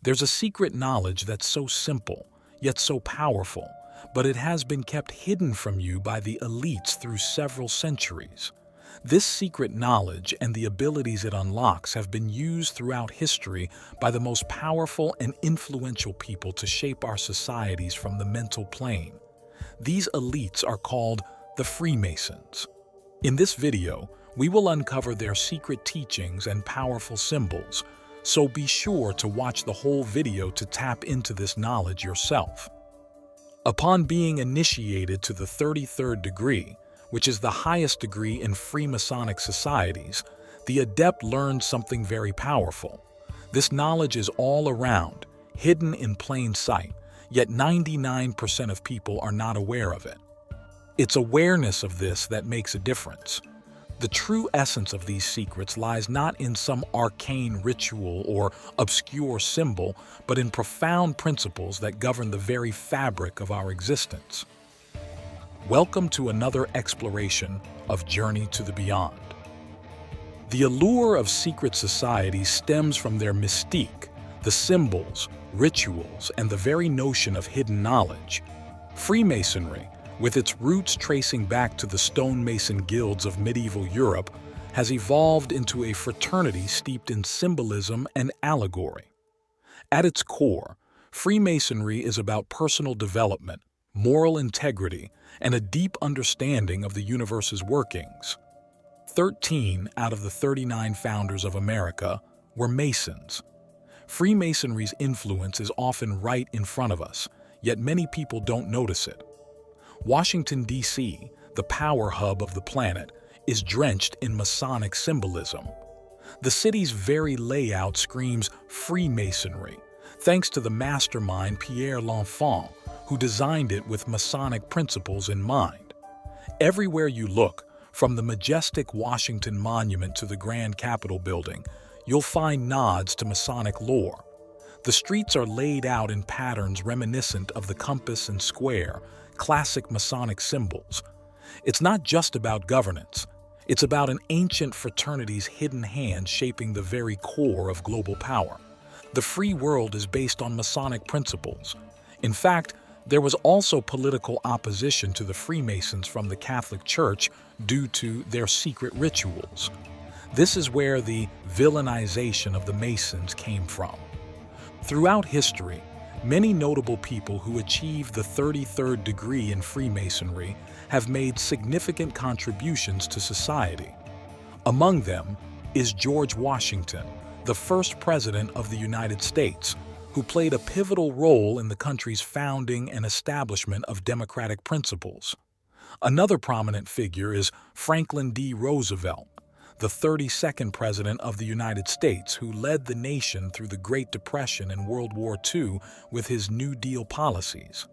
There's a secret knowledge that's so simple, yet so powerful, but it has been kept hidden from you by the elites through several centuries. This secret knowledge and the abilities it unlocks have been used throughout history by the most powerful and influential people to shape our societies from the mental plane. These elites are called the Freemasons. In this video, we will uncover their secret teachings and powerful symbols, so be sure to watch the whole video to tap into this knowledge yourself. Upon being initiated to the 33rd degree, which is the highest degree in Freemasonic societies, the adept learns something very powerful. This knowledge is all around, hidden in plain sight, yet 99% of people are not aware of it. It's awareness of this that makes a difference. The true essence of these secrets lies not in some arcane ritual or obscure symbol, but in profound principles that govern the very fabric of our existence. Welcome to another exploration of Journey to the Beyond. The allure of secret societies stems from their mystique, the symbols, rituals, and the very notion of hidden knowledge. Freemasonry, with its roots tracing back to the stonemason guilds of medieval Europe, has evolved into a fraternity steeped in symbolism and allegory. At its core, Freemasonry is about personal development, moral integrity, and a deep understanding of the universe's workings. 13 out of the 39 founders of America were Masons. Freemasonry's influence is often right in front of us, yet many people don't notice it. Washington, D.C., the power hub of the planet, is drenched in Masonic symbolism. The city's very layout screams Freemasonry, thanks to the mastermind Pierre L'Enfant, who designed it with Masonic principles in mind. Everywhere you look, from the majestic Washington Monument to the Grand Capitol building, you'll find nods to Masonic lore. The streets are laid out in patterns reminiscent of the compass and square, classic Masonic symbols. It's not just about governance. It's about an ancient fraternity's hidden hand shaping the very core of global power. The free world is based on Masonic principles. In fact, there was also political opposition to the Freemasons from the Catholic Church due to their secret rituals. This is where the villainization of the Masons came from. Throughout history, many notable people who achieved the 33rd degree in Freemasonry have made significant contributions to society. Among them is George Washington, the first president of the United States, who played a pivotal role in the country's founding and establishment of democratic principles. Another prominent figure is Franklin D. Roosevelt, the 32nd President of the United States, who led the nation through the Great Depression and World War II with his New Deal policies.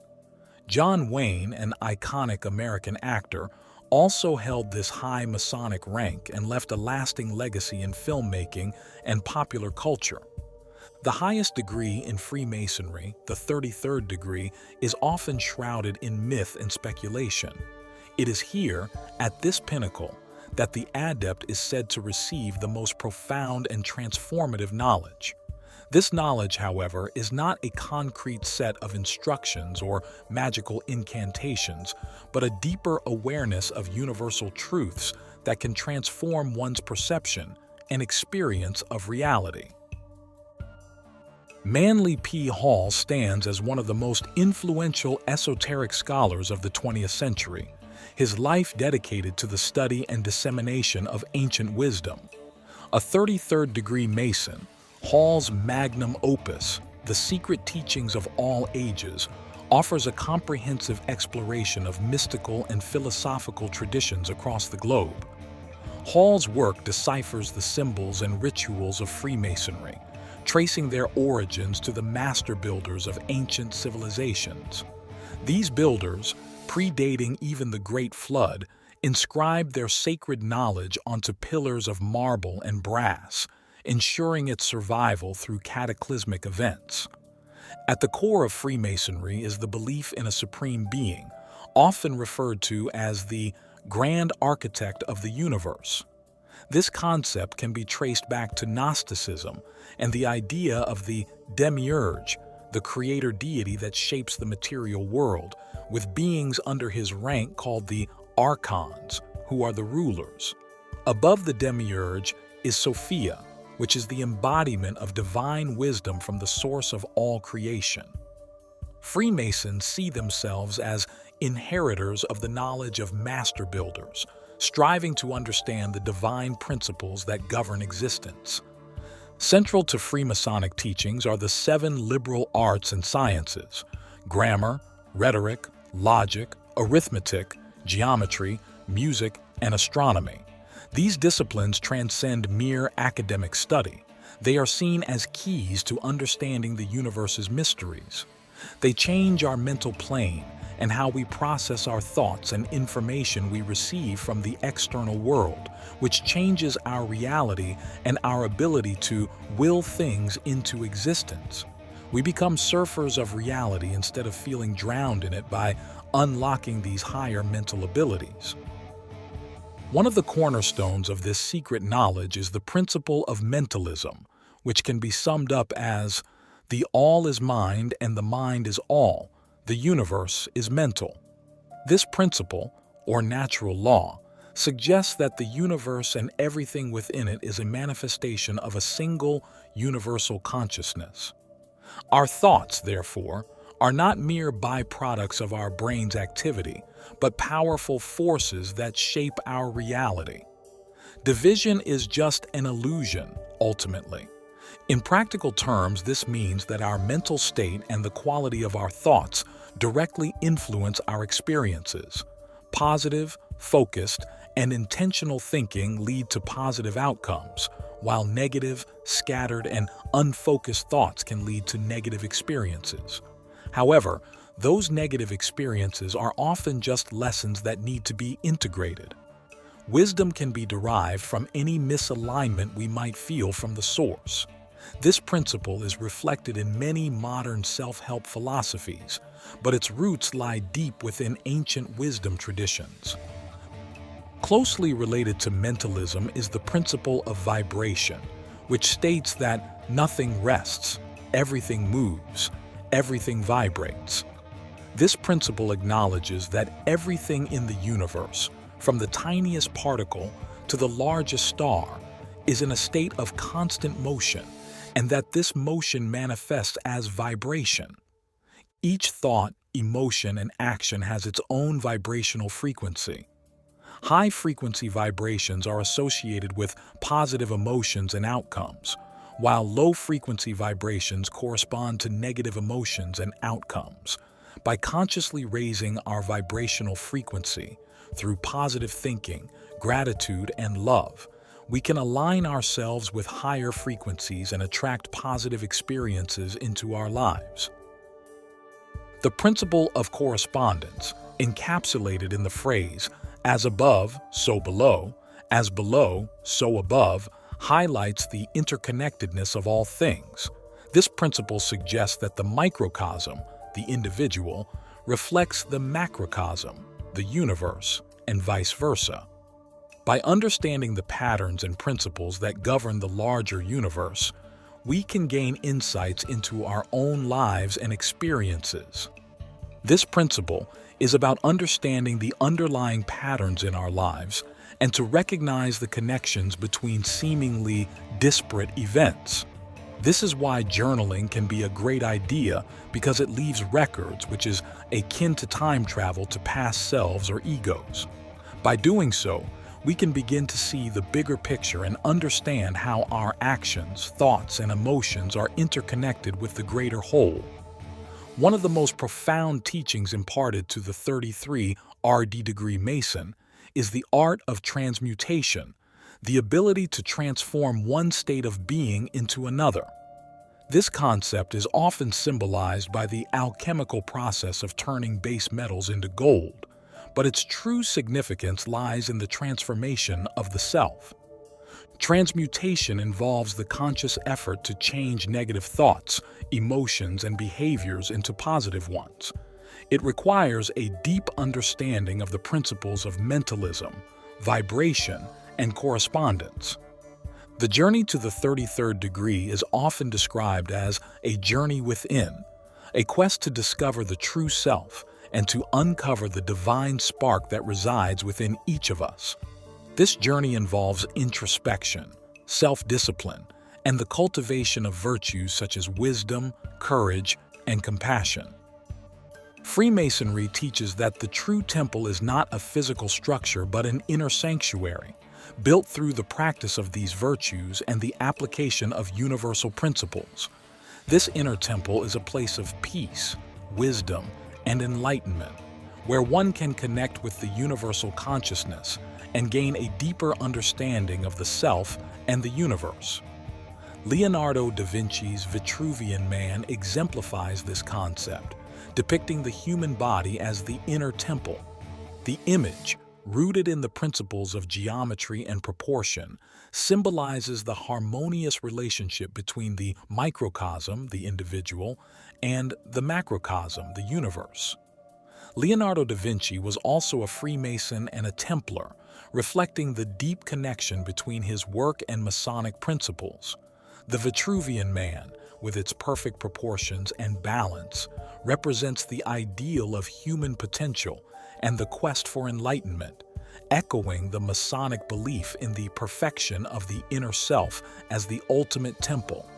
John Wayne, an iconic American actor, also held this high Masonic rank and left a lasting legacy in filmmaking and popular culture. The highest degree in Freemasonry, the 33rd degree, is often shrouded in myth and speculation. It is here, at this pinnacle, that the adept is said to receive the most profound and transformative knowledge. This knowledge, however, is not a concrete set of instructions or magical incantations, but a deeper awareness of universal truths that can transform one's perception and experience of reality. Manly P. Hall stands as one of the most influential esoteric scholars of the 20th century, his life dedicated to the study and dissemination of ancient wisdom. A 33rd degree Mason, Hall's magnum opus, The Secret Teachings of All Ages, offers a comprehensive exploration of mystical and philosophical traditions across the globe. Hall's work deciphers the symbols and rituals of Freemasonry, tracing their origins to the master builders of ancient civilizations. These builders, predating even the Great Flood, inscribed their sacred knowledge onto pillars of marble and brass, ensuring its survival through cataclysmic events. At the core of Freemasonry is the belief in a supreme being, often referred to as the Grand Architect of the universe. This concept can be traced back to Gnosticism and the idea of the demiurge, the creator deity that shapes the material world, with beings under his rank called the archons, who are the rulers. Above the demiurge is Sophia, which is the embodiment of divine wisdom from the source of all creation. Freemasons see themselves as inheritors of the knowledge of master builders, striving to understand the divine principles that govern existence. Central to Freemasonic teachings are the 7 liberal arts and sciences: grammar, rhetoric, logic, arithmetic, geometry, music, and astronomy. These disciplines transcend mere academic study. They are seen as keys to understanding the universe's mysteries. They change our mental plane and how we process our thoughts and information we receive from the external world, which changes our reality and our ability to will things into existence. We become surfers of reality instead of feeling drowned in it by unlocking these higher mental abilities. One of the cornerstones of this secret knowledge is the principle of mentalism, which can be summed up as the all is mind and the mind is all. The universe is mental. This principle, or natural law, suggests that the universe and everything within it is a manifestation of a single universal consciousness. Our thoughts, therefore, are not mere byproducts of our brain's activity, but powerful forces that shape our reality. Division is just an illusion, ultimately. In practical terms, this means that our mental state and the quality of our thoughts directly influence our experiences. Positive, focused, and intentional thinking lead to positive outcomes, while negative, scattered, and unfocused thoughts can lead to negative experiences. However, those negative experiences are often just lessons that need to be integrated. Wisdom can be derived from any misalignment we might feel from the source. This principle is reflected in many modern self-help philosophies, but its roots lie deep within ancient wisdom traditions. Closely related to mentalism is the principle of vibration, which states that nothing rests, everything moves, everything vibrates. This principle acknowledges that everything in the universe, from the tiniest particle to the largest star, is in a state of constant motion, and that this motion manifests as vibration. Each thought, emotion, and action has its own vibrational frequency. High-frequency vibrations are associated with positive emotions and outcomes, while low-frequency vibrations correspond to negative emotions and outcomes. By consciously raising our vibrational frequency through positive thinking, gratitude, and love, we can align ourselves with higher frequencies and attract positive experiences into our lives. The principle of correspondence, encapsulated in the phrase, "as above, so below, as below, so above," highlights the interconnectedness of all things. This principle suggests that the microcosm, the individual, reflects the macrocosm, the universe, and vice versa. By understanding the patterns and principles that govern the larger universe, we can gain insights into our own lives and experiences. This principle is about understanding the underlying patterns in our lives and to recognize the connections between seemingly disparate events. This is why journaling can be a great idea, because it leaves records, which is akin to time travel to past selves or egos. By doing so, we can begin to see the bigger picture and understand how our actions, thoughts, and emotions are interconnected with the greater whole. One of the most profound teachings imparted to the 33 RD degree Mason is the art of transmutation, the ability to transform one state of being into another. This concept is often symbolized by the alchemical process of turning base metals into gold, but its true significance lies in the transformation of the self. Transmutation involves the conscious effort to change negative thoughts, emotions, and behaviors into positive ones. It requires a deep understanding of the principles of mentalism, vibration, and correspondence. The journey to the 33rd degree is often described as a journey within, a quest to discover the true self and to uncover the divine spark that resides within each of us. This journey involves introspection, self-discipline, and the cultivation of virtues such as wisdom, courage, and compassion. Freemasonry teaches that the true temple is not a physical structure but an inner sanctuary, built through the practice of these virtues and the application of universal principles. This inner temple is a place of peace, wisdom, and enlightenment, where one can connect with the universal consciousness and gain a deeper understanding of the self and the universe. Leonardo da Vinci's Vitruvian Man exemplifies this concept, depicting the human body as the inner temple. The image, rooted in the principles of geometry and proportion, symbolizes the harmonious relationship between the microcosm, the individual, and the macrocosm, the universe. Leonardo da Vinci was also a Freemason and a Templar, reflecting the deep connection between his work and Masonic principles. The Vitruvian Man, with its perfect proportions and balance, represents the ideal of human potential and the quest for enlightenment, echoing the Masonic belief in the perfection of the inner self as the ultimate temple.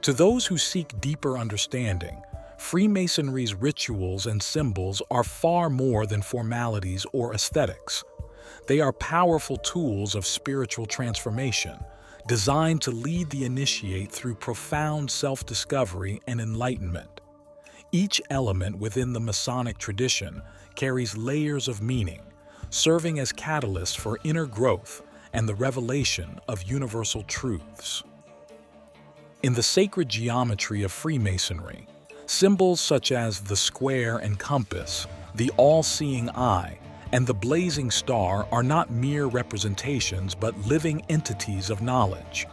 To those who seek deeper understanding, Freemasonry's rituals and symbols are far more than formalities or aesthetics. They are powerful tools of spiritual transformation, designed to lead the initiate through profound self-discovery and enlightenment. Each element within the Masonic tradition carries layers of meaning, serving as catalysts for inner growth and the revelation of universal truths. In the sacred geometry of Freemasonry, symbols such as the square and compass, the all-seeing eye, and the blazing star are not mere representations but living entities of knowledge.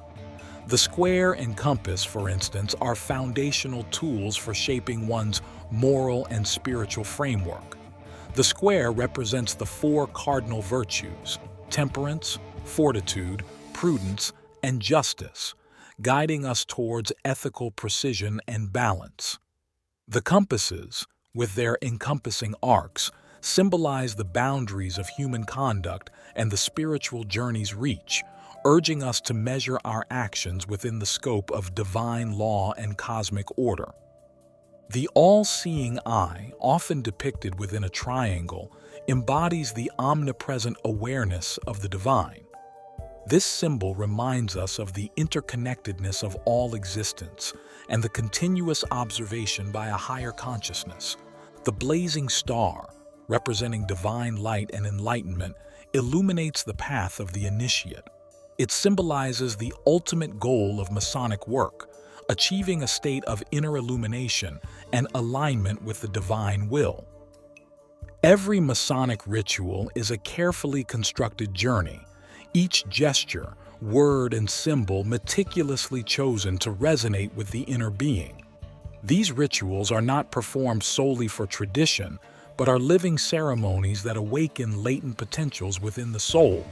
The square and compass, for instance, are foundational tools for shaping one's moral and spiritual framework. The square represents the four cardinal virtues: temperance, fortitude, prudence, and justice, guiding us towards ethical precision and balance. The compasses, with their encompassing arcs, symbolize the boundaries of human conduct and the spiritual journey's reach, urging us to measure our actions within the scope of divine law and cosmic order. The all-seeing eye, often depicted within a triangle, embodies the omnipresent awareness of the divine. This symbol reminds us of the interconnectedness of all existence and the continuous observation by a higher consciousness. The blazing star, representing divine light and enlightenment, illuminates the path of the initiate. It symbolizes the ultimate goal of Masonic work, achieving a state of inner illumination and alignment with the divine will. Every Masonic ritual is a carefully constructed journey, each gesture, word, and symbol meticulously chosen to resonate with the inner being. These rituals are not performed solely for tradition, but are living ceremonies that awaken latent potentials within the soul.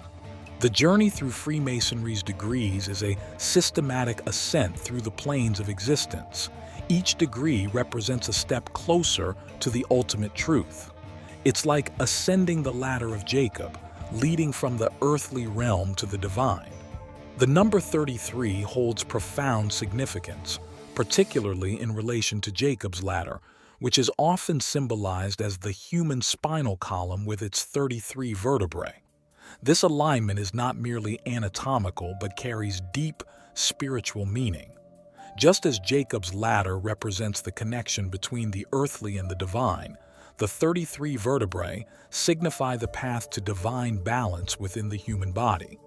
The journey through Freemasonry's degrees is a systematic ascent through the planes of existence. Each degree represents a step closer to the ultimate truth. It's like ascending the ladder of Jacob, leading from the earthly realm to the divine. The number 33 holds profound significance, particularly in relation to Jacob's ladder, which is often symbolized as the human spinal column with its 33 vertebrae. This alignment is not merely anatomical but carries deep spiritual meaning. Just as Jacob's ladder represents the connection between the earthly and the divine, the 33 vertebrae signify the path to divine balance within the human body.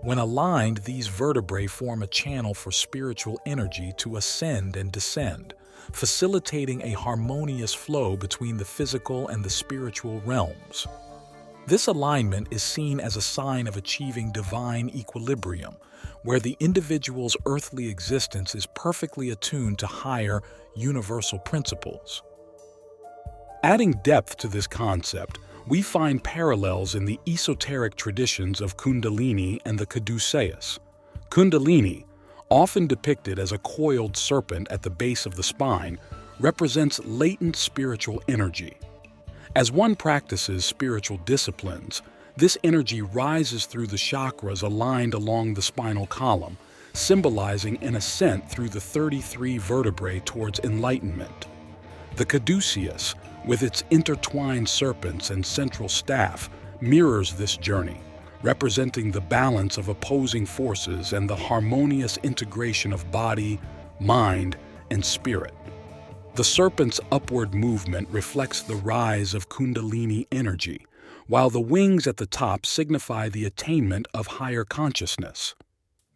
When aligned, these vertebrae form a channel for spiritual energy to ascend and descend, facilitating a harmonious flow between the physical and the spiritual realms. This alignment is seen as a sign of achieving divine equilibrium, where the individual's earthly existence is perfectly attuned to higher, universal principles. Adding depth to this concept, We find parallels in the esoteric traditions of Kundalini and the Caduceus. Kundalini, often depicted as a coiled serpent at the base of the spine, represents latent spiritual energy. As one practices spiritual disciplines, this energy rises through the chakras aligned along the spinal column, symbolizing an ascent through the 33 vertebrae towards enlightenment. The caduceus, with its intertwined serpents and central staff, mirrors this journey, representing the balance of opposing forces and the harmonious integration of body, mind, and spirit. The serpent's upward movement reflects the rise of Kundalini energy, while the wings at the top signify the attainment of higher consciousness.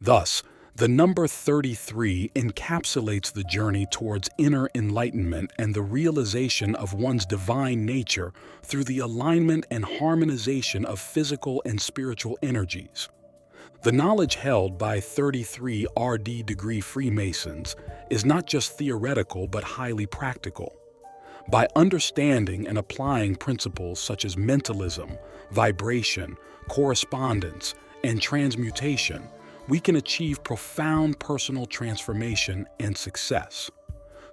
Thus, the number 33 encapsulates the journey towards inner enlightenment and the realization of one's divine nature through the alignment and harmonization of physical and spiritual energies. The knowledge held by 33 RD degree Freemasons is not just theoretical but highly practical. By understanding and applying principles such as mentalism, vibration, correspondence, and transmutation, we can achieve profound personal transformation and success.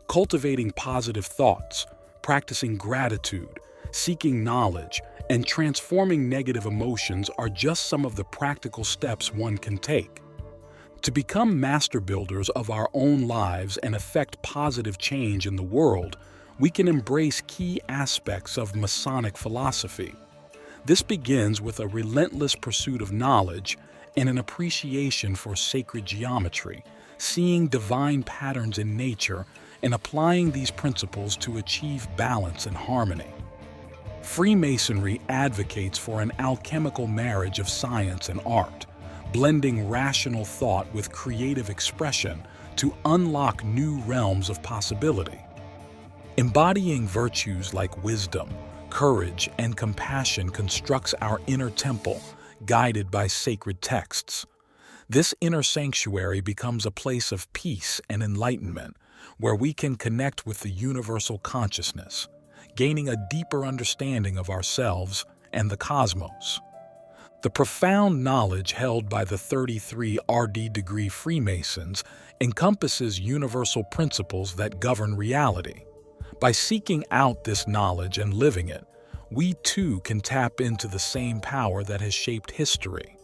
Cultivating positive thoughts, practicing gratitude, seeking knowledge, and transforming negative emotions are just some of the practical steps one can take. To become master builders of our own lives and effect positive change in the world, we can embrace key aspects of Masonic philosophy. This begins with a relentless pursuit of knowledge and an appreciation for sacred geometry, seeing divine patterns in nature and applying these principles to achieve balance and harmony. Freemasonry advocates for an alchemical marriage of science and art, blending rational thought with creative expression to unlock new realms of possibility. Embodying virtues like wisdom, courage, and compassion constructs our inner temple, guided by sacred texts. This inner sanctuary becomes a place of peace and enlightenment, where we can connect with the universal consciousness, gaining a deeper understanding of ourselves and the cosmos. The profound knowledge held by the 33 RD degree Freemasons encompasses universal principles that govern reality. By seeking out this knowledge and living it, we too can tap into the same power that has shaped history.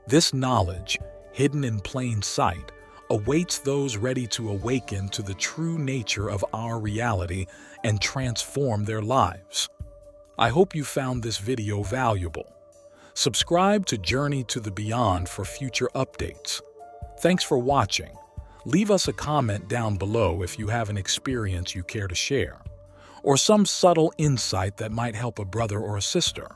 This knowledge, hidden in plain sight, awaits those ready to awaken to the true nature of our reality and transform their lives. I hope you found this video valuable. Subscribe to Journey to the Beyond for future updates. Thanks for watching. Leave us a comment down below if you have an experience you care to share, or some subtle insight that might help a brother or a sister.